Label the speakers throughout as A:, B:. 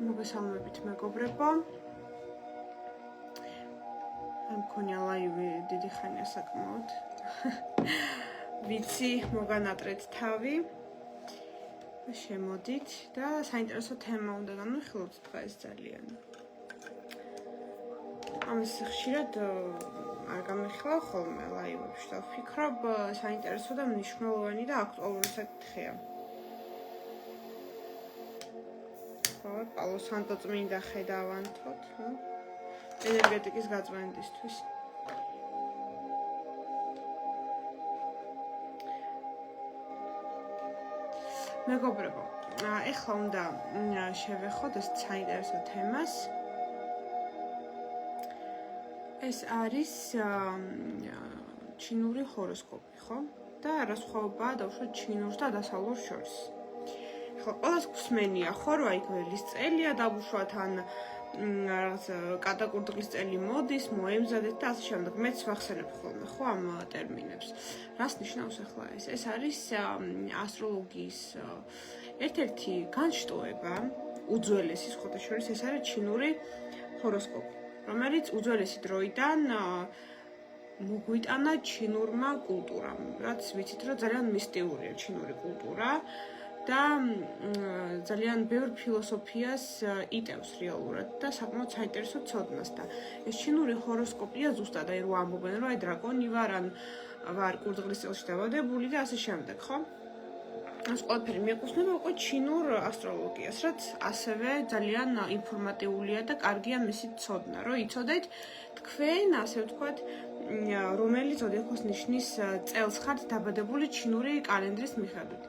A: მოგესალმებით მეგობრებო. მქონია ლაივი დიდი ხანია საკმაოდ. ვიცი მოგანატრეთ თავი. შემოდით და საინტერესო თემა უნდა განვიხილოთ დღეს ძალიან. ამას ხშირად არ გამიხილავ ხოლმე ლაივებში და ვფიქრობ საინტერესო და მნიშვნელოვანი და აქტუალური საკითხია. პავლო სანტო წმინდა ხედავანთოთ, ენერგეტიკის გაწმენდისთვის. მეგობრებო, ეხლა უნდა შევეხოთ ეს საინტერესო თემას. ეს არის ჩინური ჰოროსკოპი, ხო? და რა სხვაობაა დაუშვათ ჩინურს და დასავლურს შორის. ყველას გვსმენია ხო, რომ აი გველის წელია დაუშვათ ან რაღაც კატაკურდღლის წელი მოდის, მოემზადეთ და ასე შემდეგ. მეც ვახსენებ ხოლმე ხო ამ ტერმინებს. რას ნიშნავს ახლა ეს? ეს არის ასტროლოგიის ერთ-ერთი განშტოება, უძველესი სხვათა შორის ეს არის ჩინური ჰოროსკოპი, რომელიც უძველესი დროიდან მოგვიტანა ჩინურმა კულტურამ, რაც ვიცით, რომ ძალიან მისტიურია ჩინური კულტურა. და ძალიან ბევრ ფილოსოფიას იტევს რეალურად და საკმაოდ საინტერესო ცოდნას და ეს ჩინური ჰოროსკოპია ზუსტად აი რო ამბობენ რომ აი დრაკონი ვარ ან ვარ კურდღლის წელში დაბადებული და ასე შემდეგ, ხო? ეს ყველაფერი მიეკუთვნება უკვე ჩინურ ასტროლოგიას, რაც ასევე ძალიან ინფორმატიულია და კარგია მისი ცოდნა, რომ იცოდეთ თქვენ, ასე ვთქვათ, რომელი ზოდიაქოს ნიშნის წელს ხართ დაბადებული ჩინური კალენდრის მიხედვით.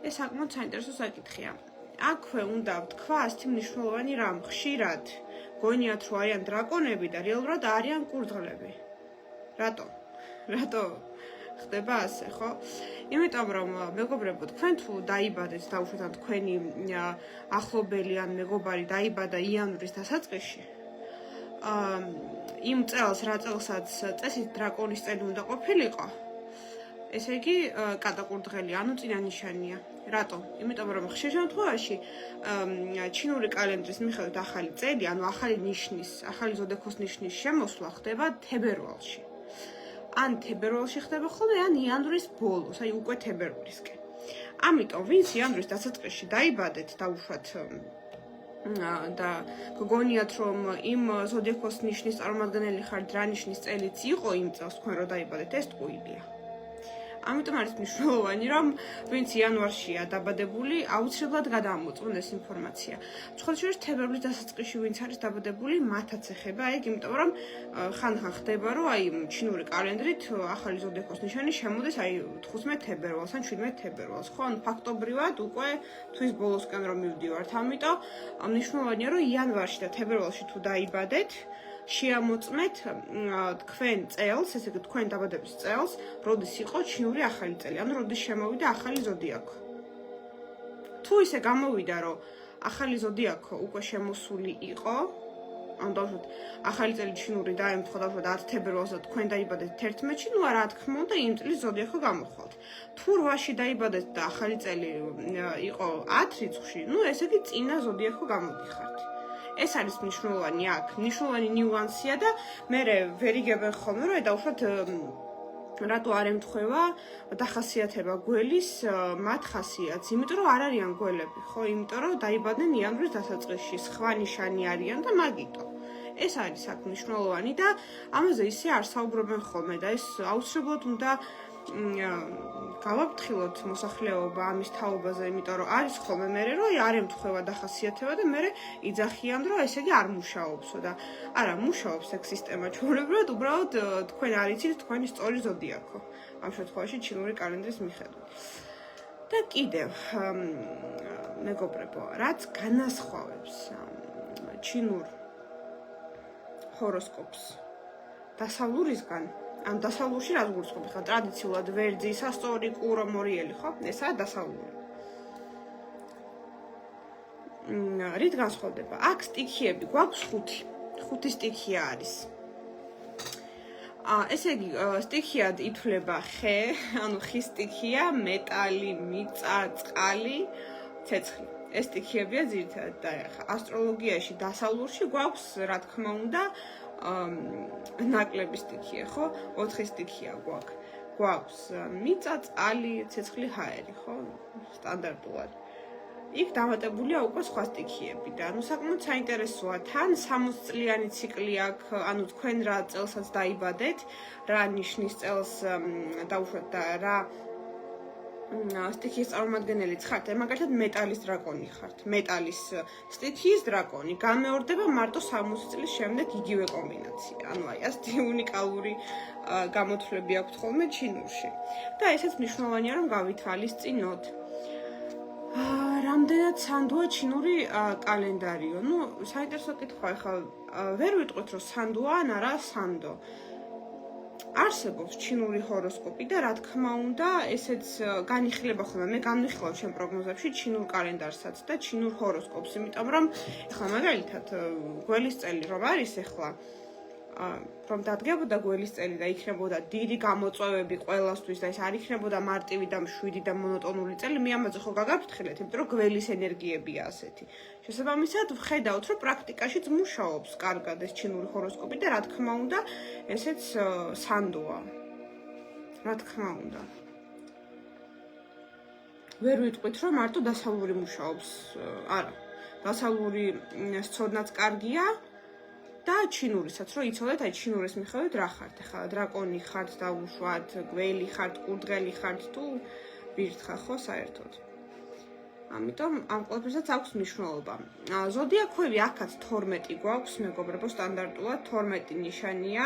A: ეს საკმაოდ საინტერესო საკითხია. აქვე უნდა ვთქვა ასეთი მნიშვნელოვანი რამ, ხშირად გონიათ რომ არიან დრაკონები და რეალურად არიან კურდღლები. რატო ხდება ასე, ხო? იმიტომ რომ მეგობრებო, თქვენ თუ დაიბადეთ დაუშვათ ან თქვენი ახლობელი ან მეგობარი დაიბადა იანვრის დასაწყისში, იმ წელს რა წელსაც წესით დრაკონის წელი უნდა ყოფილიყო, ესე იგი კატაკურდღელი, ანუ წინა ნიშანია. რატო? იმიტომ რომ ხშირ შემთხვევაში ჩინური კალენდრის მიხედვით ახალი წელი, ანუ ახალი ზოდიაქოს ნიშნის შემოსვლა ხდება თებერვალში. ან თებერვალში ხდება ხოლმე, ან იანვრის ბოლოს, აი უკვე თებერვლისკენ. ამიტომ ვინც იანვრის დასაწყისში დაიბადეთ დაუშვათ და გგონიათ რომ იმ ზოდიაქოს ნიშნის წარმომადგენელი ხართ, რა ნიშნის წელიც იყო იმ წელს თქვენ რო დაიბადეთ, ეს ტყუილია. ამიტომ არის მნიშვნელოვანი, რომ ვინც იანვარშია დაბადებული, აუცილებლად გადაამოწმონ ეს ინფორმაცია. სხვადასხვა თებერვლის დასაწყისში ვინც არის დაბადებული, მათაც ეხება ეგ, იმიტომ რომ ხან-ხან ხდება, რომ აი ჩინური კალენდრით ახალი ზოდიაქოს ნიშანი შემოდის აი 15 თებერვალს ან 17 თებერვალს, ხო? ანუ ფაქტობრივად უკვე თვის ბოლოსკენ რომ მივდივართ. ამიტომ მნიშვნელოვანია, რომ იანვარში და თებერვალში თუ დაიბადეთ, შეამოწმეთ თქვენ წელს, ესე იგი თქვენ დაბადების წელს, როდის იყო ჩინური ახალი წელი, ანუ როდის შემოვიდა ახალი ზოდიაქო. თუ ისე გამოვიდა, რომ ახალი ზოდიაქო უკვე შემოსული იყო, ანუ დავუშვათ ახალი წელი ჩინური დაემთხვა დავუშვათ 10 თებერვალს და თქვენ დაიბადეთ 11-ში, ნუ რა თქმა უნდა იმ წლის ზოდიაქო გამოხვალთ. თუ 8-ში დაიბადეთ და ახალი წელი იყო 10 რიცხვში, ნუ ესე იგი წინა ზოდიაქო გამოდიხართ. ეს არის მნიშვნელოვანი აქ, მნიშვნელოვანი ნიუანსია და მე ვერიგებენ ხოლმე, რომ დაუშვათ რატო არ ემთხვევა დახასიათება გველის მათ ხასიათს, იმიტომ რომ არ არიან გველები, ხო? იმიტომ რომ დაიბადნენ იანვრის დასაწყისში, სხვა ნიშანი არიან და მაგიტო. ეს არის აქ მნიშვნელოვანი და ამაზე ისე არ საუბრობენ ხოლმე და ეს აუცილებლად უნდა გავაფრთხილოთ მოსახლეობა ამის თაობაზე, იმიტომ რომ არის ხოლმე მე რომ არ ემთხვევა დახასიათება და მე იძახიან რომ ესე იგი არ მუშაობსო და არა მუშაობს ეგ სისტემა ჩვეულებრივად, უბრალოდ თქვენ არ იცით თქვენი სწორი ზოდიაქო ამ შემთხვევაში ჩინური კალენდრის მიხედვით. და კიდევ მეგობრებო, რაც განასხვავებს ჩინურ ჰოროსკოპს დასავლურისგან, ან დასავლურში რა გულისხმობ ხა ტრადიციულად ვერძი, სასწორი, კურო, მორიელი, ხო? ესაა დასავლური. რით განსხვავდება? აქ სტიქიები გვაქვს 5. 5 სტიქია არის. ესე იგი, სტიქიად ითვლება ხე, ანუ ხის სტიქია, მეტალი, მიწა, წყალი, ცეცხლი. ეს სტიქიებია ძირითადად და ასტროლოგიაში დასავლურში გვაქვს, რა თქმა უნდა, ნაკლები სტიქია, ხო? 4 სტიქია გვაქვს მიწა, წყალი, ცეცხლი, ჰაერი, ხო? სტანდარტულად. იქ დამატებულია უკვე სხვა სტიქიები და ანუ საკმაოდ საინტერესოა. თან 60 წლიანი ციკლი აქვს, ანუ თქვენ რა წელსაც დაიბადეთ, რა ნიშნის წელს დაუშვათ და რა სტიქიის წარმომადგენელი ხართ, მაგალითად მეტალის დრაკონი ხართ. მეტალის სტიქიის დრაკონი გამეორდება მარტო 60 წლის შემდეგ იგივე კომბინაცია. ანუ აი ასეთი უნიკალური გამოთვლები აქვს ხოლმე ჩინურში. და ესეც მნიშვნელოვანია რომ გავითვალისწინოთ. რამდენად სანდოა ჩინური კალენდარიო? ნუ საინტერესო კითხვა, ახლა ვერ ვიტყვით რომ სანდოა ან არა სანდო. არსებობს ჩინური ჰოროსკოპი და რა თქმა უნდა, ესეც განიხილება ხოლმე. მე განვიხილავ ჩემ პროგნოზებში ჩინურ კალენდარსაც და ჩინურ ჰოროსკოპს, იმიტომ რომ ახლა მაგალითად გველის წელი რომ არის ახლა რომ დადგებოდა გველის წელი და იქნებოდა დიდი გამოწვევები ყველასთვის და ეს არ იქნებოდა მარტივი და მშვიდი და მონოტონური წელი, მე ამაზე ხო გაგაფრთხილეთ, იმიტომ რომ გველის ენერგიებია ასეთი. შესაბამისად, ვხედავთ, რომ პრაქტიკაშიც მუშაობს კარგად ეს ჩინური ჰოროსკოპი და რა თქმა უნდა, ესეც სანდოა. რა თქმა უნდა. ვერ ვიტყვით, რომ მარტო დასავლური მუშაობს. არა. დასავლური სწორნაც კარგია. და ჩინურისაც რომ იცოდეთ, აი ჩინურის მიხედვით რა ხართ? ახლა დრაკონი ხართ დაუშვათ, გველი ხართ, კურდღელი ხართ თუ ბირთხა ხო საერთოდ. ამიტომ ამ ყველაფერსაც აქვს მნიშვნელობა. ზოდიაქოები აქაც 12 გვაქვს, მეგობრებო, სტანდარტულად 12 ნიშანია.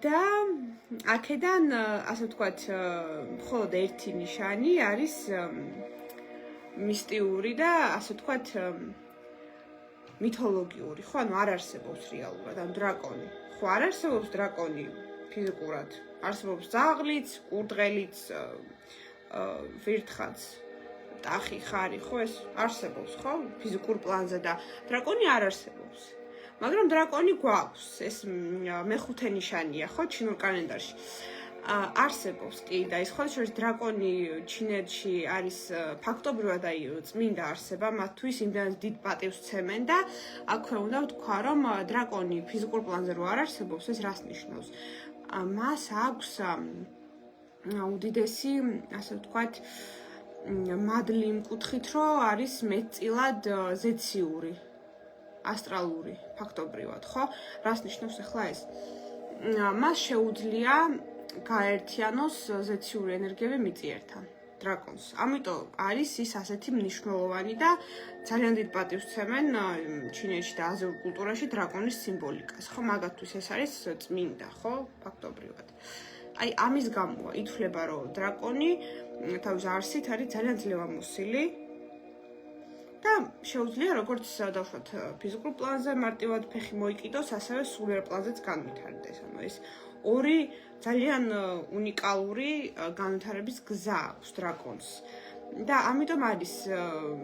A: და აქედან ასე ვთქვათ, მხოლოდ ერთი ნიშანი არის მისტიური და ასე ვთქვათ მითოლოგიური, ხო, ანუ არ არსებობს რეალურად, ანუ დრაკონი. ხო, არ არსებობს დრაკონი ფიზიკურად. არსებობს ძაღლიც, კურდღელიც, ვირთხაც, ტახი, ხარი, ხო, ეს არსებობს, ხო, ფიზიკურ პლანზე და დრაკონი არ არსებობს. მაგრამ დრაკონი გვაქვს, ეს მეხუთე ნიშანია, ხო, ჩინურ კალენდარში. არსებობს კი და ის ხოლმე შორის დრაკონი ჩინეთში არის ფაქტობრივად აი წმინდა არსება, მათთვის იმდენად დიდ პატივს სცემენ და აქვე უნდა ვთქვა, რომ დრაკონი ფიზიკურ პლანზე რო არ არსებობს, ეს რას ნიშნავს? მას აქვს უდიდესი, ასე ვთქვათ, მადლი იმ კუთხით, რომ არის მეტწილად ზეციური, ასტრალური, ფაქტობრივად, ხო? რას ნიშნავს ახლა ეს? მას შეუძლია გაერთიანოს ზეციური ენერგიები მიწიერთან, დრაკონს. ამიტომ არის ის ასეთი მნიშვნელოვანი და ძალიან დიდ პატივს სცემენ ჩინეთში და აზიურ კულტურაში დრაკონის სიმბოლიკას, ხო? მაგათთვის ეს არის წმინდა, ხო? ფაქტობრივად. აი ამის გამოა ითვლება, რომ დრაკონი თავის არსით არის ძალიან ძლევამოსილი და შეუძლია როგორც დავშვათ ფიზიკურ პლანზე მარტივად ფეხი მოიკიდოს, ასევე სულიერ პლანზეც განვითარდეს. ანუ ეს ორი ძალიან უნიკალური განვითარების გზა აქვს დრაკონს. და ამიტომ არის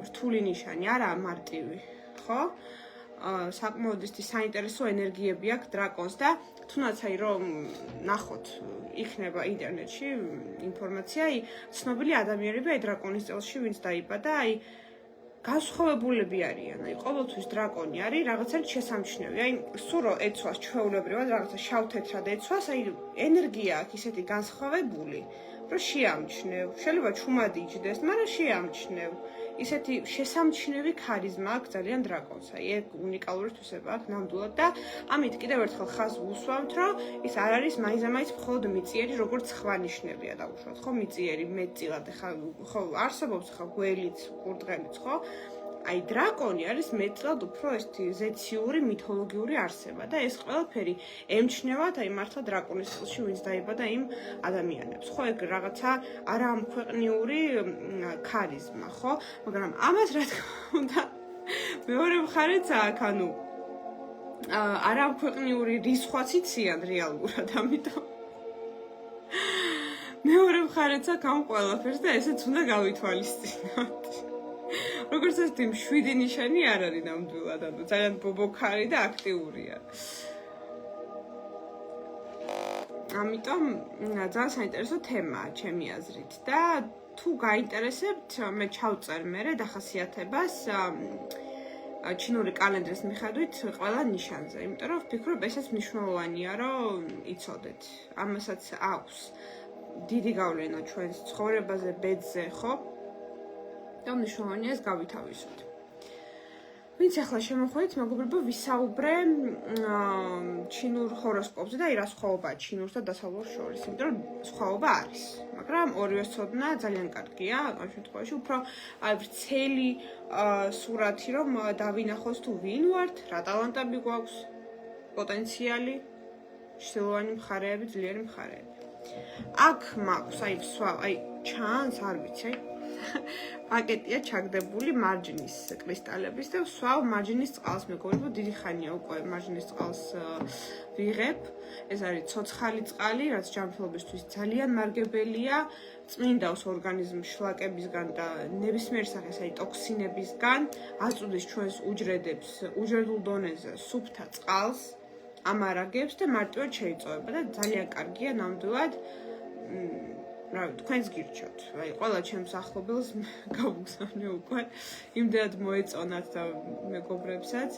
A: რთული ნიშანი, არა მარტივი, ხო? საკმაოდ საინტერესო ენერგიები აქვს დრაკონს და თუნდაც აი რომ ნახოთ იქნება ინტერნეტში ინფორმაცია, აი ცნობილი ადამიანები აი დრაკონის წელში ვინც დაიბადა, აი განსხვავებულები არიან. აი ყოველთვის დრაკონი არის რაღაცა შესამჩნევი. აი სულ რო ეცვას ჩვეულებრივად რაღაცა შავ-თეთრად ეცვას, აი ენერგია აქვს ისეთი განსხვავებული, რომ შეამჩნევ. შეიძლება ჩუმად იჯდეს, მაგრამ შეამჩნევ. ისეთი შესამჩნევი ქარიზმა აქვს ძალიან დრაკონს. აი ეგ უნიკალური თვისება აქვს ნამდვილად და ამით კიდევ ერთხელ ხაზს ვუსვამთ, რომ ის არ არის მაინც მხოლოდ მიწიერი, როგორც სხვა ნიშნებია დაუშვათ, ხო, მიწიერი მეტწილად ახლა ხო არსებობს ხა გველიც, კურდღელიც, ხო? აი დრაკონი არის მეტწილად უფრო ესეთი ზეციური მითოლოგიური არსება და ეს ყველაფერი ემჩნევათ აი მართლა დრაკონის წელში ვინც დაიბადა იმ ადამიანებს. ხო, ეგ რაღაცა არამქვეყნიური ქარიზმა, ხო? მაგრამ ამას რა თქმა უნდა მეორე მხარეც აქვს, ანუ არამქვეყნიური რისხვაც იციან რეალურად, ამიტომ მეორე მხარეც აქვს ამ ყველაფერს და ესეც უნდა გავითვალისწინოთ. როგორც ესეთი მშვიდი ნიშანი არ არის ნამდვილად, ანუ ძალიან ბობოქარი და აქტიურია. ამიტომ ძალიან საინტერესო თემაა ჩემი აზრით და თუ გაინტერესებთ, მე ჩავწერ მერე დახასიათებას ჩინური კალენდრის მიხედვით ყველა ნიშანზე, იმიტომ რომ ვფიქრობ, ესეც მნიშვნელოვანია, რომ იცოდეთ. ამასაც აქვს დიდი გავლენა ჩვენს ცხოვრებაზე, ბედზე, ხო? და მნიშვნელოვანია ეს გავითავისოთ. ვინც ახლა შემოხვედით, მეგობრებო, ვისაუბრე ჩინურ ჰოროსკოპზე და აი რა სხვაობაა ჩინურს და დასავლურს შორის, იმიტომ რომ სხვაობა არის. მაგრამ ორივეს ცოდნა ძალიან კარგია, ამ შემთხვევაში უფრო აი ვრცელი სურათი რომ დავინახოს თუ ვინ ვართ, რა ტალანტები გვაქვს, პოტენციალი, შილოვანი მხარეები, ძლიერი მხარეები. აქ მაქვს აი ჩანს, არ ვიცი, პაკეტია ჩაგდებული მარჯნის კრისტალების და ვსვავ მარჯნის წყალს, მეგობრებო, დიდი ხანია უკვე მარჯნის წყალს ვიღებ. ეს არის ცოცხალი წყალი, რაც ჯანმრთელობისთვის ძალიან მარგებელია, წმინდავს ორგანიზმს შლაკებისგან და ნებისმიერ სახის აი ტოქსინებისგან, აწვდის ჩვენს უჯრედებს უჯრედულ დონეზე სუფთა წყალს, ამარაგებს და მარტივად შეიწოვება და ძალიან კარგია ნამდვილად. თქვენს გირჩევთ. აი, ყველა ჩემს ახლობელს გავუგზავნე უკვე. იმდენად მოეწონათ და მეგობრებსაც.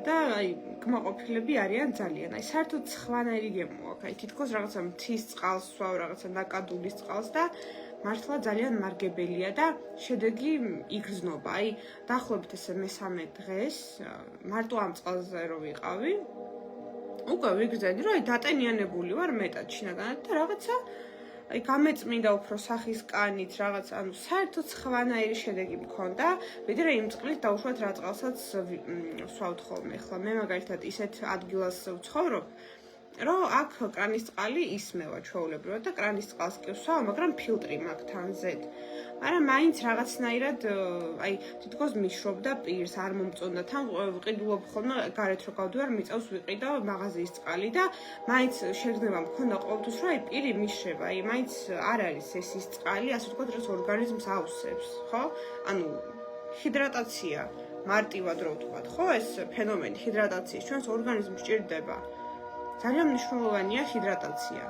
A: და აი, კმაყოფილები არიან ძალიან. აი, საერთოდ სხვანაირი გემოაქვს. აი, თითქოს რაღაცა მთის წყალს ვსვავ, რაღაცა ნაკადულის წყალს და მართლა ძალიან მარგებელია და შედეგი იგრძნობა. აი, დაახლოებით ესე მე-13 დღეს მარტო ამ წყალზე რო ვიყავი, უკვე ვიგრძენდი, რომ აი დატენიანებული ვარ მეტად შინაგანად და რაღაცა აი გამეწმინდა უფრო სახის კანით რაღაც, ანუ საერთოდ სხვანაირი შედეგი მქონდა, ვიდრე იმ წყლით დაუშვათ რა წყალსაც ვსვავთ ხოლმე. ახლა მე მაგალითად ისეთ ადგილას ვცხოვრობ, რომ აქ კრანის წყალი ისმევა ჩვეულებრივად და კრანის წყალს კი ვსვავ, მაგრამ ფილტრი მაქვს თან ზედ. მაგრამ მაინც რაღაცნაირად აი თითქოს მიშრობდა პირს, არ მომწონდა, თან ვყიდულობ ხოლმე გარეთ რო გავდივარ, მიწავს ვიყიდავ მაღაზიის წყალი და მაინც შეგრძნება მქონდა ყოველთვის, რომ აი პირი მიშრება, აი მაინც არ არის ეს ის წყალი, ასე ვთქვათ, რაც ორგანიზმს ავსებს, ხო? ანუ ჰიდრატაცია მარტივად რო ვთქვათ, ხო, ეს ფენომენი ჰიდრატაციის ჩვენს ორგანიზმს სჭირდება. ძალიან მნიშვნელოვანია ჰიდრატაცია.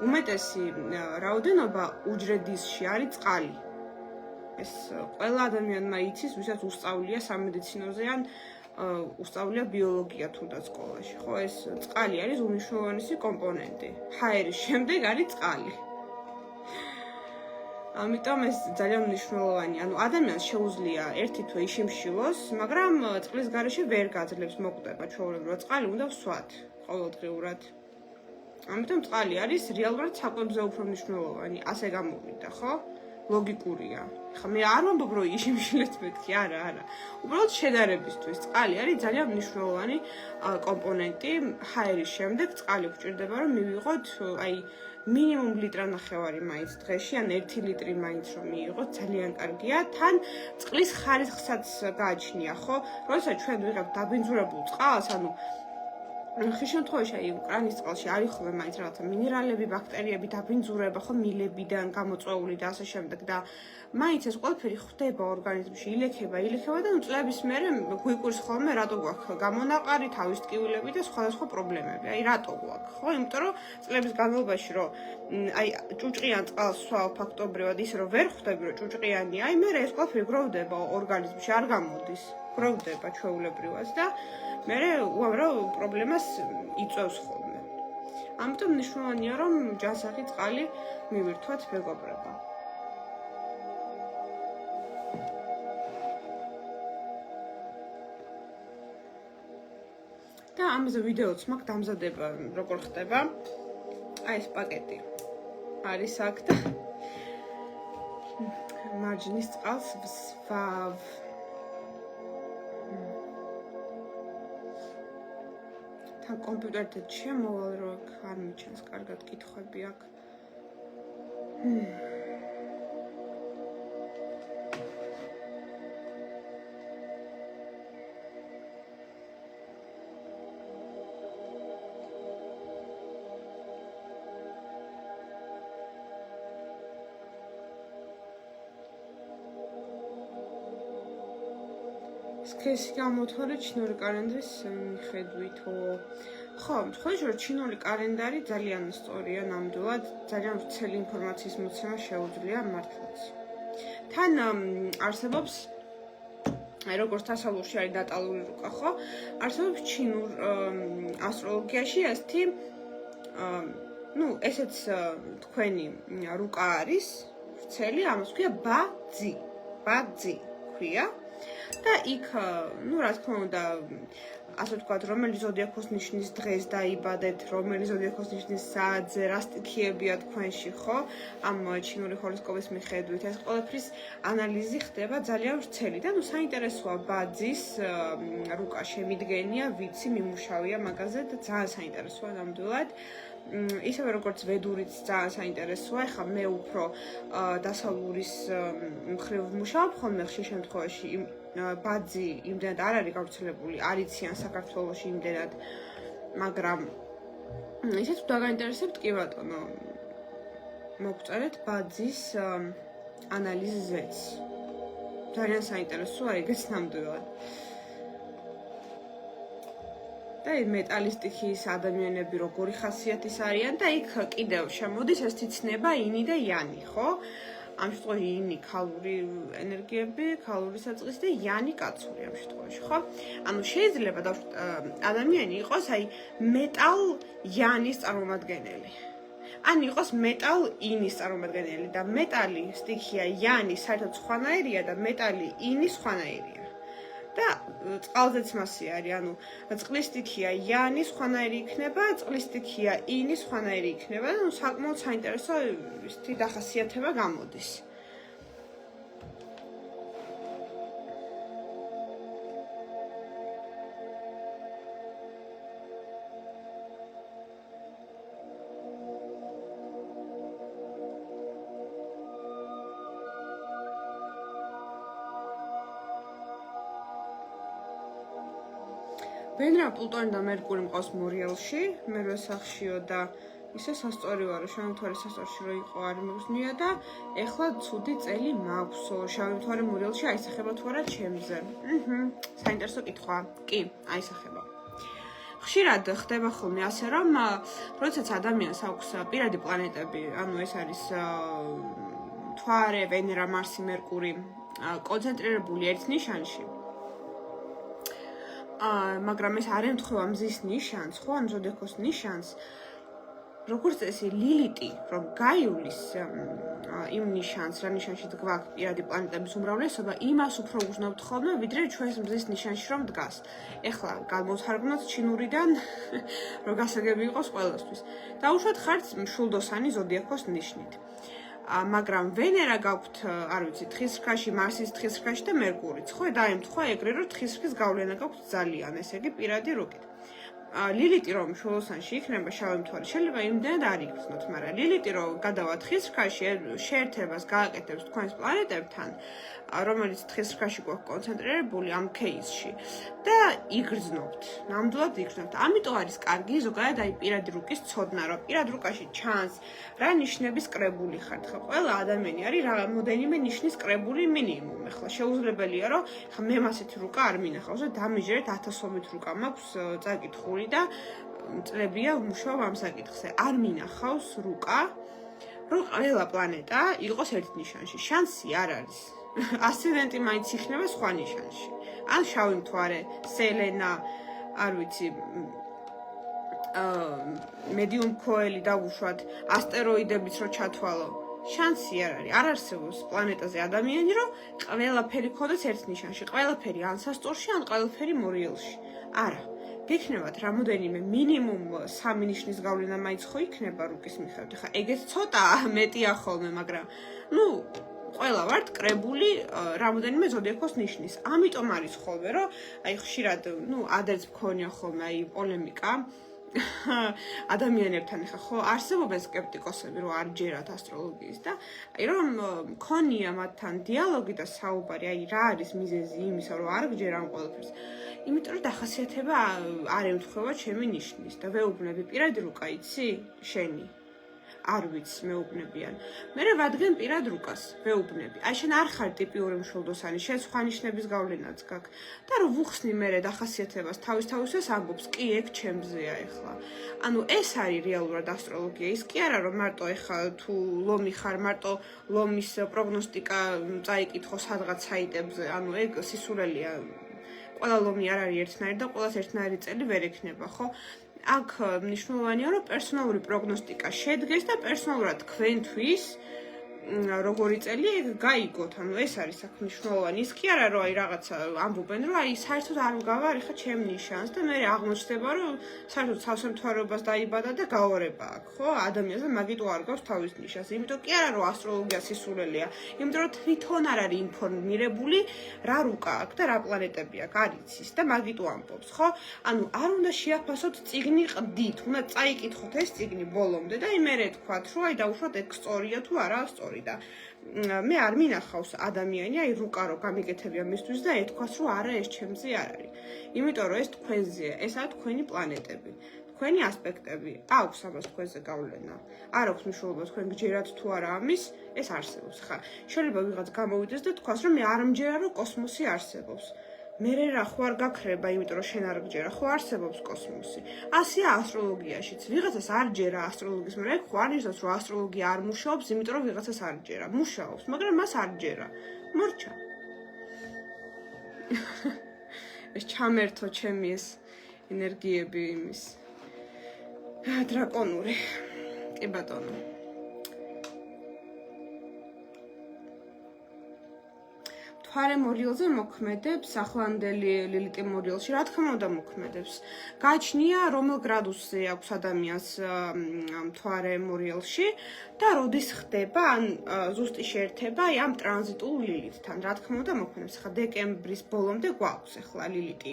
A: უმეტესი რაოდენობა უჯრედისში არის წყალი. ეს ყველა ადამიანმა იცის, ვისაც უსწავლია სამედიცინოზე ან უსწავლია ბიოლოგია თუნდაც სკოლაში. ხო, ეს წყალი არის უმნიშვნელოვანესი კომპონენტი. ჰაერის შემდეგ არის წყალი. ამიტომ ეს ძალიან მნიშვნელოვანია. ანუ ადამიანს შეუძლია ერთი თვე იშიმშილოს, მაგრამ წყლის გარეშე ვერ გაძლებს მოკვდება ჩვეულებრივად. წყალი უნდა ვსვათ ყოველდღიურად. ამიტომ წყალი არის რეალურად საკვებზე უფრო მნიშვნელოვანი, ასე გამოვიდა, ხო? ლოგიკურია. ხა მე არ ვამბობ, რომ იშიმშილეთ მეთქი, არა. უბრალოდ შედარებისთვის წყალი არის ძალიან მნიშვნელოვანი კომპონენტი. ჰაერის შემდეგ წყალი გვჭირდება, რომ მივიღოთ აი მინიმუმ ლიტრანახევარი მაინც დღეში, ან 1 ლიტრი მაინც რომ მიიღოთ, ძალიან კარგია. თან წყლის ხარისხსაც გააჩნია, ხო? როდესაც ჩვენ ვიღებთ დაბინძურებულ წყალს, ანუ ხის შემთხვევაში აი კრანის წყალში არის ხოლმე მაინც რაღაცა მინერალები, ბაქტერიები, დაბინძურება, ხო, მილებიდან გამოწვეული და ასე შემდეგ და მაინც ეს ყველაფერი ხდება ორგანიზმში, ილექება და წლების მერე გვიკვირს ხოლმე რატო გვაქვს გამონაყარი, თავის ტკივილები და სხვადასხვა პრობლემები. აი რატო გვაქვს, ხო? იმიტომ რომ წლების განმავლობაში რომ აი ჭუჭყიან წყალს ვსვავ ფაქტობრივად ის რომ ვერ ხვდები რომ ჭუჭყიანია, აი მერე ეს ყველაფერი გროვდება ორგანიზმში, არ გამოდის, გროვდება ჩვეულებრივად და მერე უამრავ პრობლემას იწვევს ხოლმე. ამიტომ მნიშვნელოვანია რომ ჯანსაღი წყალი მივირთვათ მეგობრებო. და ამაზე ვიდეოც მაქვს დამზადება როგორ ხდება. აი ეს პაკეტი არის აქ და მარჯნის წყალს ვსვავ. თან კომპიუტერთან შემოვალ, რომ არ მიჩნევს კარგად კითხვები აქ. სქესი გამოთვალე ჩინური კალენდრის მიხედვითო. ხო, თქვენ რომ ჩინური კალენდარი ძალიან სწორია ნამდვილად, ძალიან ვრცელი ინფორმაციის მოცემა შეუძლია მართლაც. თან არსებობს როგორც დასავლურში არის დატალული რუკა, ხო? არსებობს ჩინურ ასტროლოგიაში ესეთი ესეც თქვენი რუკა არის, ვრცელი, ამას ქვია ბაძი. ბაძი ქვია. და იქ, რა თქმა უნდა, ასე ვთქვათ, რომელი ზოდიაქოს ნიშნის დღეს დაიბადეთ, რომელი ზოდიაქოს ნიშნის საათზე, რა სტიქიებია თქვენში, ხო? ამ ჩინური ჰოროსკოპის მიხედვით ეს ყველაფრის ანალიზი ხდება ძალიან ვრცელი და საინტერესოა ბაძის რუკა შემიდგენია, ვიცი, მიმუშავია მაგაზე და ძალიან საინტერესოა ნამდვილად. ისევე როგორც ვედურიც ძალიან საინტერესოა, ეხლა მე უფრო დასავლურის მხრივ ვმუშაობ ხოლმე ხშირ შემთხვევაში ბაძი იმდენად არ არის გავრცელებული, არიციან საქართველოში იმდენად, მაგრამ ისეთ თუ დაგაინტერესებთ, კი ბატონო, მოგწერეთ ბაძის ანალიზზეც. ძალიან საინტერესოა ეგეც ნამდვილად. და მეტალისტიკის ადამიანები როგორი ხასიათის არიან და იქ კიდევ შემოდის ეს ცნება ინი და იანი, ხო? ამ შემთხვევაში ინი ქალური ენერგიები, ქალური საწყისი და იანი კაცური ამ შემთხვევაში, ხო? ანუ შეიძლება ადამიანი იყოს მეტალ იანის წარმომადგენელი. ან იყოს მეტალ ინის წარმომადგენელი და მეტალი სტიქია იანი საერთოდ სხვანაირია და მეტალი ინი სხვანაირია. და წყალზეც მასე არის, ანუ წყლის სტიქია იანი სხვანაირი იქნება, წყლის სტიქია ინი სხვანაირი იქნება და საკმაოდ საინტერესო ისეთი დახასიათება გამოდის. ვენერა, პლუტონი და მერკური მყავს მორიელში, მერვე სახლშიო და ისე სასწორი ვარო, შავი მთვარე სასწორში რო იყო არ მიგზნია და ეხლა ცუდი წელი მაქვსო, შავი მთვარე მორიელში აისახება თუ არა ჩემზე. საინტერესო კითხვა. კი, აისახება. ხშირად ხდება ხოლმე ასე, რომ როდესაც ადამიანს აქვს პირადი პლანეტები, ანუ ეს არის მთვარე, ვენერა, მარსი, მერკური, კონცენტრირებული ერთ ნიშანში. მაგრამ ეს არ ემთხვევა მზის ნიშანს, ხო, ან ზოდიაქოს ნიშანს. როგორც წესი ლილიტი, რომ გაივლის იმ ნიშანს, რა ნიშანშიც გვაქვს პირადი პლანეტების უმრავლესობა, იმას უფრო უგრძნობთ ხოლმე, ვიდრე ჩვენს მზის ნიშანში რომ დგას. ეხლა გამოვთარგმნოთ ჩინურიდან, რომ გასაგები იყოს ყველასთვის. დაუშვათ ხართ მშვილდოსანი ზოდიაქოს ნიშნით. მაგრამ ვენერა გაქვთ, არ ვიცი, თხისრქაში, მარსის თხისრქაში და მერკურიც, ხო, დაემთხვა ეგრე, რომ თხისრქის გავლენა გაქვთ ძალიან, ესე იგი პირადი რუკით. ლილიტი რომ მშვილდოსანში იქნება შავი მთვარე, შეიძლება იმდენად არ იგრძნოთ, მაგრამ ლილიტი რომ გადავა თხისრქაში, შეერთებას გააკეთებს თქვენს პლანეტებთან, რომელიც თხისრქაში გვაქვს კონცენტრირებული ამ кейსში და იგრძნობთ, ნამდვილად იგრძნობთ. ამიტომ არის კარგი ზოგადად პირადი რუკის ცოდნა, რომ პირად რუკაში ჩანს რა ნიშნების კრებული ხართ. ხო, ყველა ადამიანი არის რამოდენიმე ნიშნის კრებული მინიმუმ. ეხლა შეუძლებელია, რომ მე მასეთი რუკა არ მინახავს და დამიჯერეთ 1000-ობით რუკა მაქვს წაკითხული და წლებია ვმუშაობ ამ საკითხზე. არ მინახავს რუკა, რომ ყველა პლანეტა იყოს ერთ ნიშანში. შანსი არ არის. ასცენდენტი მაინც იქნება სხვა ნიშანში. ან შავი მთვარე, სელენა, არ ვიცი, მედიუმ ქოელი დავუშვათ, ასტეროიდებიც რო ჩათვალო. შანსი არ არის. არ არსებობს პლანეტაზე ადამიანი, რომ ყველაფერი ქონდეს ერთ ნიშანში. ყველაფერი ან სასწორში, ან ყველაფერი მორიელში. არა. გექნებათ რამოდენიმე მინიმუმ 3 ნიშნის გავლენა მაინც ხო იქნება რუკის მიხედვით. ხა ეგეც ცოტა მეტია ხოლმე, მაგრამ ყველა ვართ კრებული რამოდენიმე ზოდიაქოს ნიშნის. ამიტომ არის ხოლმე, რომ ხშირად, ადრეც მქონია ხოლმე პოლემიკა ადამიანებთან, ხო, არსებობენ სკეპტიკოსები, რომ არ ჯერათ ასტროლოგიის და რომ მქონია მათთან დიალოგი და საუბარი, რა არის მიზეზი იმისა, რომ არ გჯერ ამ ყველაფერს. იმიტომ რომ დახასიათება არ ემთხვევა ჩემი ნიშნის და ვეუბნები პირადი რუკა იცი შენი. არ ვიცი მეუბნებიან. მე ვადგენ პირად რუკას, ვეუბნები. აი შენ არ ხარ ტიპიური მშვილდოსანი, შენ სხვა ნიშნების გავლენაც გაქვს. და რომ ვუხსნი მე დახასიათებას თავისთავისას ამბობს, კი ეგ ჩემზეა ეხლა. ანუ ეს არის რეალურად ასტროლოგია. ის კი არა რომ მარტო ეხლა თუ ლომი ხარ, მარტო ლომის პროგნოსტიკა წაიკითხო სადღაც საიტებზე. ანუ ეგ სისულელია. ყველა ლომი არ არის ერთნაირი და ყველას ერთნაირი წელი ვერ ექნება, ხო? აქ მნიშვნელოვანია რომ პერსონალური პროგნოსტიკა შედგეს და პერსონალურად თქვენთვის როგორი წელი გაიგოთ, ანუ ეს არის აქ მნიშვნელოვანი. ის კი არა რომ აი რაღაცა ამბობენ რომ აი საერთოდ არ მგავარ ეხა ჩემ ნიშანს და მე აღმოჩნდება რომ საერთოდ სავსემთხვარეობას დაიბადა და გაორება აქვს, ხო? ადამიანზე მაგით არ გავს თავის ნიშანს. იმიტომ კი არა რომ ასტროლოგია სისულელეა, იმიტომ რომ თვითონ არ არის ინფორმირებული რა რუკა აქვს და რა პლანეტები აქვს, არ იცის და მაგით ამბობს, ხო? ანუ არ უნდა შეაფასოთ წიგნი ყდით, უნდა წაიკითხოთ ეს წიგნი ბოლომდე და იმერე თქვათ რომ აი დაუშვათ ეგ სწორია თუ არაა სწორი. და მე არ მინახავს ადამიანი აი რუკა რო გამიგეთებია მისთვის და ეთქვას რომ არა ეს ჩემზე არ არის. იმიტომ რომ ეს თქვენზეა, ესაა თქვენი პლანეტები, თქვენი ასპექტები. აქვს ამას თქვენზე გავლენა. არ აქვს მნიშვნელობა თქვენ გჯერათ თუ არა ამის, ეს არსებობს ხა. შეიძლება ვიღაც გამოვიდეს და თქვას რომ მე არ მჯერა რომ კოსმოსი არსებობს. მე რა ხო არ გაქრება, იმიტომ რომ შენ არ გჯერა, ხო არსებობს კოსმოსი. ასეა ასტროლოგიაშიც. ვიღაცას არ ჯერა ასტროლოგის, მაგრამ ეგ ხო არ ნიშნავს, რომ ასტროლოგია არ მუშაობს, იმიტომ რომ ვიღაცას არ ჯერა. მუშაობს, მაგრამ მას არ ჯერა. მორჩა. ეს ჩამერთო ჩემი ეს ენერგიები იმის. დრაკონური. კი ბატონო. თვარე მორიელზე მოქმედებს ახლანდელი ლილიტი მორიელში, რა თქმა უნდა მოქმედებს. გაჩნია რომელ გრადუსზე აქვს ადამიანს თვარე მორიელში და როდის ხდება ან ზუსტი შეერთება ამ ტრანზიტულ ლილიტთან. რა თქმა უნდა მოქმედებს. ხა დეკემბრის ბოლომდე გვაქვს ახლა ლილიტი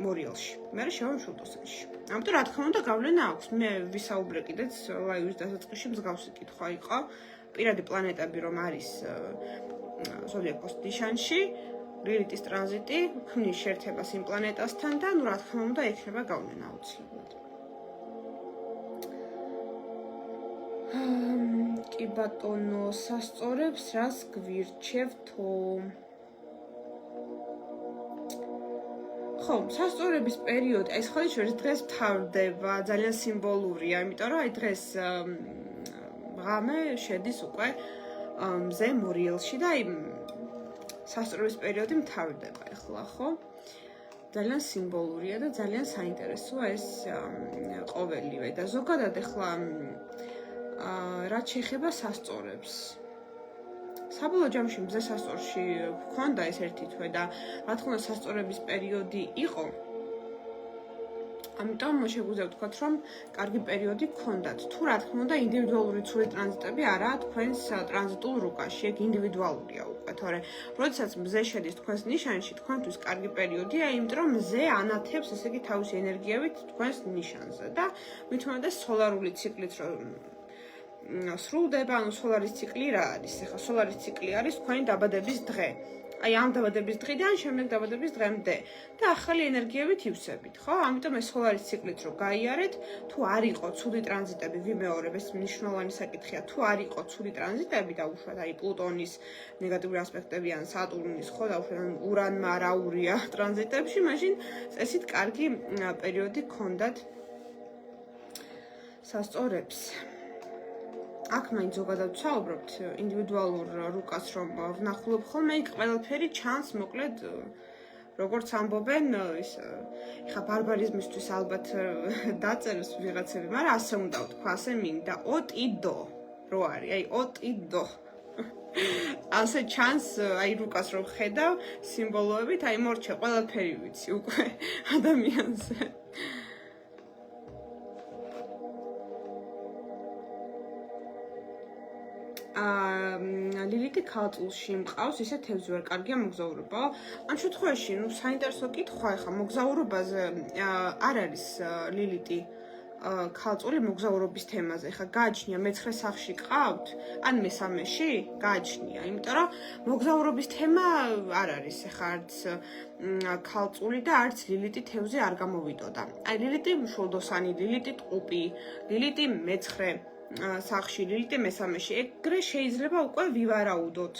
A: მორიელში. მე შევამშულდოსანში. ამიტომ რა თქმა უნდა გავლენა აქვს. მე ვისაუბრე კიდეც ლაივის დასაწყისში მსგავსი კითხვა იყო. პირადი პლანეტები რომ არის ზოდიაკოს ნიშანში, ლილიტის ტრანზიტი ქმნის შეერთებას იმ პლანეტასთან და რა თქმა უნდა ექნება გავლენა აუცილებლად. კი ბატონო, სასწორებს რას გვირჩევთო? ხო, სასწორების პერიოდი, ეს ხალხი შორის დღეს მთავრდება, ძალიან სიმბოლურია, იმიტომ რომ აი დღეს ღამე შედის უკვე მზე მორიელში და აი სასწორების პერიოდი მთავრდება ახლა, ხო? ძალიან სიმბოლურია და ძალიან საინტერესოა ეს ყოველივე და ზოგადად ახლა რაც შეეხება სასწორებს. საბოლოო ჯამში მზე სასწორში გვქონდა ეს ერთი თვე და რა თქმა უნდა სასწორების პერიოდი იყო. ამიტომ შეგვიძლია ვთქვათ, რომ კარგი პერიოდი გქონდათ. თუ რა თქმა უნდა ინდივიდუალური ცური ტრანზიტები არაა თქვენს ტრანზიტულ რუკაში, ეგ ინდივიდუალურია უკვე, თორე როდესაც მზე შედის თქვენს ნიშანში, თქვენთვის კარგი პერიოდია, იმიტომ რომ მზე ანათებს, ესე იგი თავისი ენერგიებით თქვენს ნიშანზე და მით უმეტეს სოლარული ციკლით რომ სრულდება, ანუ სოლარის ციკლი რა არის? ახლა სოლარის ციკლი არის თქვენი დაბადების დღე. აი ამ დაბადების დღიდან შემდეგ დაბადების დღემდე და ახალი ენერგიებით ივსებით, ხო? ამიტომ ეს სოლარის ციკლით რო გაიარეთ, თუ არ იყო ცუდი ტრანზიტები, ვიმეორებ, ეს მნიშვნელოვანი საკითხია, თუ არ იყო ცუდი ტრანზიტები და უშუალოდ აი პლუტონის ნეგატიური ასპექტები ან სატურნის, ხო, და უშუალოდ ურანმა რა ურია ტრანზიტებში, მაშინ ესეთ კარგი პერიოდი გქონდათ სასწორებს. აქ მაინც ზოგადად ვსაუბრობთ ინდივიდუალურ რუკას რომ ვნახულობ ხოლმე, იქ ყველაფერი ჩანს, მოკლედ როგორც ამბობენ, ის ხა ბარბარიზმისთვის ალბათ დაწერს ვიღაცები, მაგრამ ასე უნდა ვთქვა, ასე მინდა ოტიდო რო არის, აი ოტიდო. ასე ჩანს, აი რუკას რომ ხედავ სიმბოლოებით, აი მორჩა ყველაფერი ვიცი უკვე ადამიანზე. ლილიტი ქალწულში მყავს, ისე თევზი ვერ კარგია მოგზაურობა. ამ შემთხვევაში, საინტერესო კითხვა, ხა მოგზაურობაზე არ არის ლილიტი ქალწული მოგზაურობის თემაზე. ხა გააჩნია მე-9 სახლში გყავთ, ან მე-3-ში? გააჩნია, იმიტომ რომ მოგზაურობის თემა არ არის ხა არც ქალწული და არც ლილიტი თევზი არ გამოვიდოდა. აი ლილიტი მშვილდოსანი, ლილიტი ტყუპი, ლილიტი მე-9 სახლში, ლილიტი მე-3-ში. ეგრე შეიძლება უკვე ვივარაუდოთ,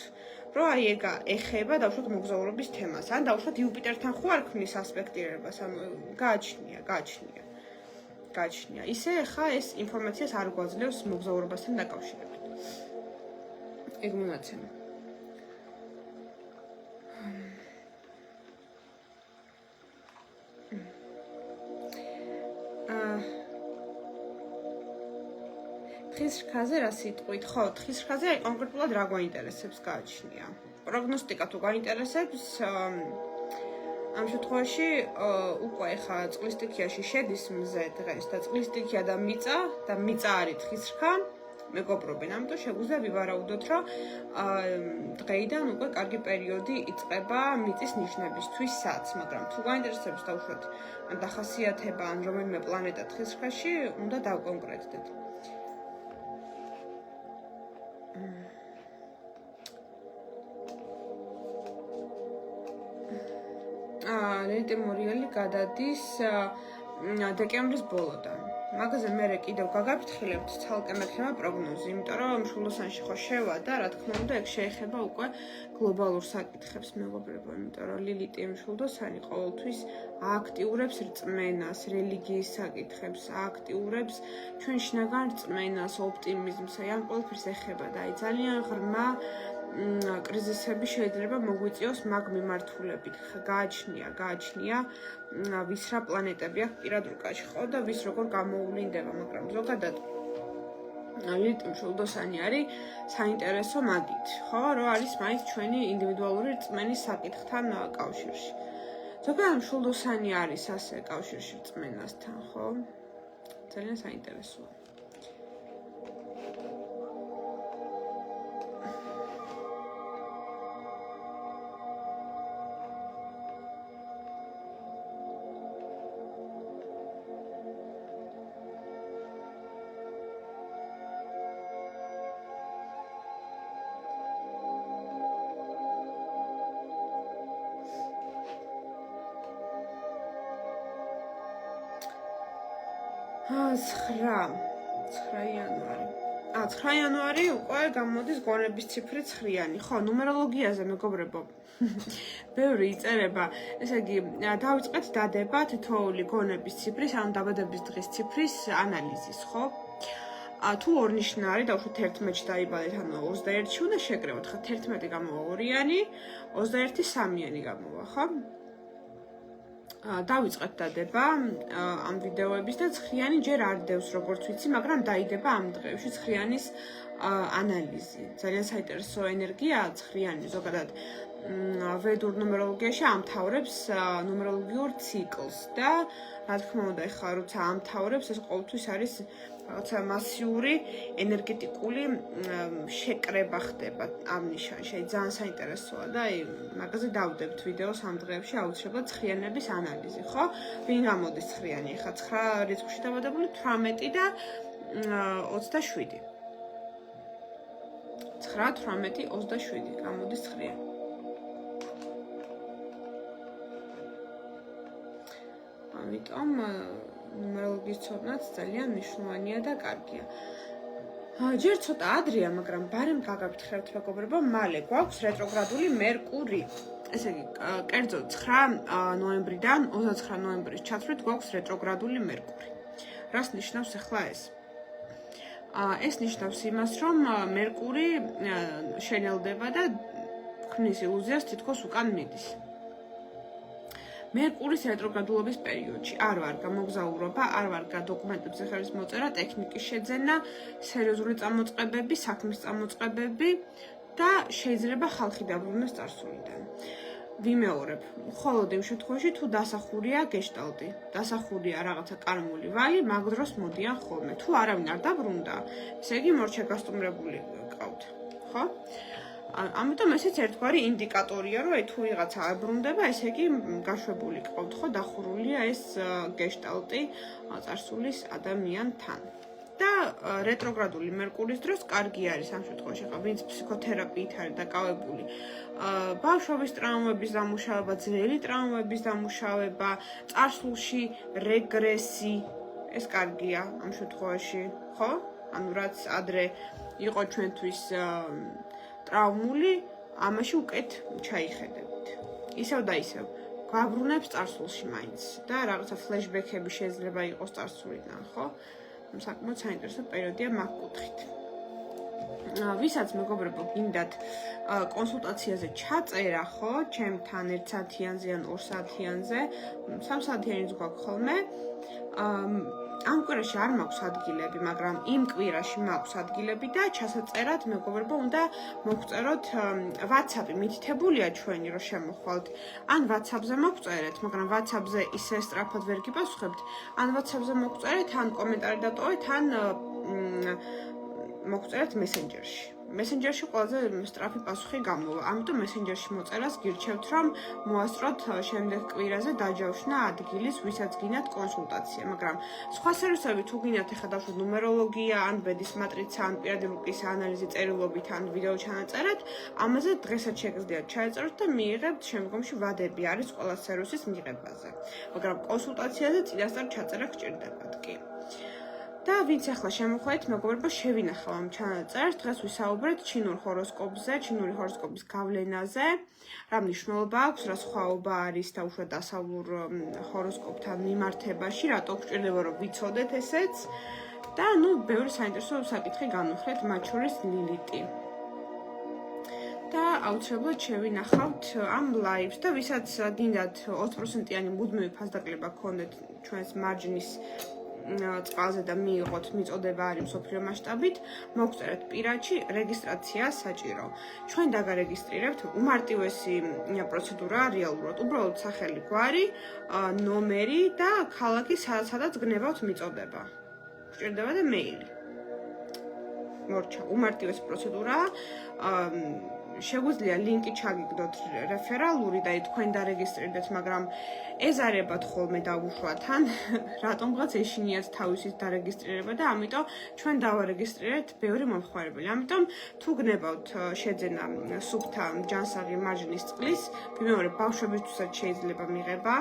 A: რომ აი ეგ ეხება დავუშვათ მოგზაურობის თემას, ან დავუშვათ იუპიტერთან ხო არ ქმნის ასპექტირებას, ანუ გააჩნია. ისე ხა ეს ინფორმაციას არ გვაძლევს მოგზაურობასთან დაკავშირებით. ეგ მონაცემი. თხის რქაზე რა სიტყვით? ხო, თხის რქაზე აი კონკრეტულად რა გვაინტერესებს გააჩნია. პროგნოსტიკა თუ გვაინტერესებს, ამ შემთხვევაში უკვე ხა წყლის სტიქიაში შედის მზე დღეს და წყლის სტიქია და მიწა არის თხის რქა, მეგობრობენ, ამიტომ შეგვიძლია ვივარაუდოთ, რომ დღეიდან უკვე კარგი პერიოდი იწყება მიწის ნიშნებისთვისაც, მაგრამ თუ გვაინტერესებს დავუშვათ დახასიათება ან რომელიმე პლანეტა თხის რქაში, უნდა დავკონკრეტდეთ. ლილიტი მორიელი გადადის დეკემბრის ბოლოდან. მაგაზე მე კიდევ გაგაფრთხილებთ ცალკე მექნება პროგნოზი, იმიტომ რომ მშვილდოსანში ხო შევადა, რა თქმა უნდა, ეგ შეეხება უკვე გლობალურ საკითხებს, მეგობრებო, იმიტომ რომ ლილიტი მშვილდოსანი ყოველთვის აქტიურებს რწმენას, რელიგიის საკითხებს, აქტიურებს ჩვენ შინაგან რწმენას, ოპტიმიზმს, აი ამ ყველაფერს ეხება და აი ძალიან ღრმა კრიზისები შეიძლება მოგვიწიოს მაგ მიმართულებით. გააჩნია ვის რა პლანეტები აქვს პირად რუკაში ხო და ვის როგორ გამოუვლინდება, მაგრამ ზოგადად ლილიტი მშვილდოსანი არის საინტერესო მაგით, ხო, რომ არის მაინც ჩვენი ინდივიდუალური რწმენის საკითხთან კავშირში. ზოგადად მშვილდოსანი არის ასე კავშირში რწმენასთან, ხო? ძალიან საინტერესოა. ცხრა იანვარი უკვე გამოდის გონების ციფრი 9-იანი. ხო, ნუმეროლოგიაზე მეგობრებო. ბევრი იწერება, ესე იგი, დავიწყეთ დადება თითოეული გონების ციფრის, ანუ დაბადების დღის ციფრის ანალიზის, ხო? თუ ორნიშნა არის, დავუშვათ 11-ში დაიბადეთ, ანუ 21-ში უნდა შეკრებოთ, ხა 11 გამოვა 2-იანი, 21 3-იანი გამოვა, ხო? დავიწყეთ დადება ამ ვიდეოების და 9-იანი ჯერ არ დევს, როგორც ვიცი, მაგრამ დაიდება ამ დღეებში 9-яნის ანალიზი. ძალიან საინტერესო ენერგიაა 9-იანი, ზოგადად ვედურ ნუმეროლოგიაში ამთავრებს ნუმეროლოგიურ ციკლს და რა თქმა უნდა, ეხლა როცა ამთავრებს, ეს ყოველთვის არის რაღაცა მასიური ენერგეტიკული შეკრება ხდება ამ ნიშანში. ძალიან საინტერესოა და აი მაგაზე დავდებთ ვიდეოს ამ დღეებში აუცილებლად 9-იანების ანალიზი, ხო? ვინ გამოდის 9-იანი? ეხლა 9 რიცხვში დაბადებული 18 და 27. 9, 18, 27 გამოდის 9-იანი. ამიტომ ნუმეროლოგიის ცოდნაც ძალიან მნიშვნელოვანია და კარგია. ჯერ ცოტა ადრეა, მაგრამ ბარემ გაგაფრთხილებთ მეგობრებო, მალე გვაქვს რეტროგრადული მერკური. ესე იგი, კერძოდ 9 ნოემბრიდან 29 ნოემბრის ჩათვლით გვაქვს რეტროგრადული მერკური. რას ნიშნავს ახლა ეს? ეს ნიშნავს იმას, რომ მერკური შენელდება და ქმნის ილუზიას თითქოს უკან მიდის. მერკურის რეტროგრადულობის პერიოდში არ ვარ გამოგზაურობა, არ ვარ დოკუმენტებზე ხელის მოწერა, ტექნიკის შეძენა, სერიოზული წამოწყებები, საქმის წამოწყებები და შეიძლება ხალხი დაბრუნდეს წარსულიდან. ვიმეორებ, მხოლოდ იმ შემთხვევაში თუ დასახურია გეშტალტი, დასახურია რაღაცა კარმული ვალი, მაგ დროს მოდიან ხოლმე. თუ არავინ არ დაბრუნდა, ესე იგი მორჩა გასტუმრებული გყავთ, ხო? ამიტომ ესეც ერთგვარი ინდიკატორია, რომ თუ ვიღაცა აბრუნდება, ესე იგი გაშვებული გყავთ ხო, დახურულია ეს გეშტალტი წარსულის ადამიანთან. და რეტროგრადული მერკურის დროს კარგი არის ამ შემთხვევაში, ხო, ვინც ფსიქოთერაპიით არის დაკავებული, ბავშვობის ტრაუმების დამუშავება, ძველი ტრაუმების დამუშავება, წარსულში რეგრესი, ეს კარგია ამ შემთხვევაში, ხო? ანუ რაც ადრე იყო ჩვენთვის ტრაუმული, ამაში უკეთ ჩაიხედებით. ისევ და ისევ გაბრუნებს წარსულში მაინც და რაღაცა ფლეშბექები შეიძლება იყოს წარსულიდან, ხო? საკმაოდ საინტერესო პერიოდია მაგ კუთხით. ვისაც მეგობრებო გინდათ კონსულტაციაზე ჩაწერა, ხო, ჩემთან 1 საათიანზე ან 2 საათიანზე, 3 საათიანიც გვაქვს ხოლმე. ამ კვირაში არ მაქვს ადგილები, მაგრამ იმ კვირაში მაქვს ადგილები და ჩასაწერად მეგობრებო უნდა მოგწეროთ WhatsApp-ი, მითითებულია ჩვენი რომ შემოხვალთ. ან WhatsApp-ზე მოგწერეთ, მაგრამ WhatsApp-ზე ისე სწრაფად ვერ გიპასუხებთ. ან WhatsApp-ზე მოგწერეთ, ან კომენტარი დატოვეთ, ან მოგწერეთ Messenger-ში. Messenger-ში ყველაზე სწრაფი პასუხი გამოვა. ამიტომ Messenger-ში მოწერას გირჩევთ, რომ მოასწროთ შემდეგ კვირაზე დაჯავშნა ადგილის, ვისაც გინდათ კონსულტაცია, მაგრამ სხვა სერვისები თუ გინდათ ახლა დავუშვათ ნუმეროლოგია, ან ბედის მატრიცა, ან პირადი რუკის ანალიზი წერილობით, ან ვიდეო ჩანაწერად, ამაზე დღესაც შეგიძლიათ ჩაეწეროთ და მიიღებთ შემდგომში ვადები არის ყველა სერვისის მიღებაზე. მაგრამ კონსულტაციაზე წინასწარ ჩაწერა გჭირდებათ კი. და ვინც ახლა შემოხვედით, მეგობრებო, შევინახავ ამ ჩანაწერს. დღეს ვისაუბრეთ ჩინურ ჰოროსკოპზე, ჩინური ჰოროსკოპის გავლენაზე. რა მნიშვნელობა აქვს, რა სხვაობა არის დაუშვათ დასავლურ ჰოროსკოპთან მიმართებაში, რატო გვჭირდება რომ ვიცოდეთ ესეც. და ბევრი საინტერესო საკითხი განვიხილეთ, მათ შორის ლილიტი. და აუცილებლად შევინახავთ ამ ლაივს და ვისაც გინდათ 20%-იანი მუდმივი ფასდაკლება გქონდეთ ჩვენს მარჯნის წყალზე და მიიღოთ მიწოდება არის მსოფლიო მასშტაბით, მოგწერეთ პირადში, რეგისტრაცია საჭირო. ჩვენ დაგარეგისტრირებთ, უმარტივესი პროცედურაა რეალურად. უბრალოდ სახელი, გვარი, ნომერი და ქალაქი, სადაც გნებავთ მიწოდება. გჭირდება და მეილი. მორჩა, უმარტივესი პროცედურაა. შეგვიძლია ლინკი ჩაგიგდოთ რეფერალური და თქვენ დარეგისტრირდეთ, მაგრამ ეზარებათ ხოლმე დავუშვათ ან რატომღაც ეშინიათ თავისით დარეგისტრირება და ამიტომ ჩვენ დავარეგისტრირეთ ბევრი მომხმარებელი. ამიტომ თუ გნებავთ შეძენა სუფთა ჯანსაღი მარჯნის წყლის, მეორე ბავშვებისთვისაც შეიძლება მიღება.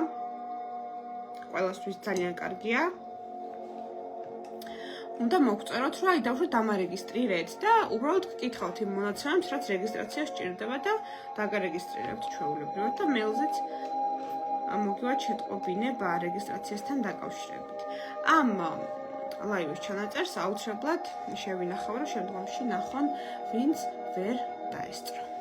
A: ყველასთვის ძალიან კარგია. უნდა მოგწეროთ, რომ აი დავუშვათ დამარეგისტრირეთ და უბრალოდ გკითხავთ იმ მონაცემებს, რაც რეგისტრაცია სჭირდება და დაგარეგისტრირებთ ჩვეულებრივად და მეილზეც მოგივათ შეტყობინება რეგისტრაციასთან დაკავშირებით. ამ ლაივის ჩანაწერს აუცილებლად შევინახავ, რომ შემდგომში ნახონ, ვინც ვერ დაესწრო.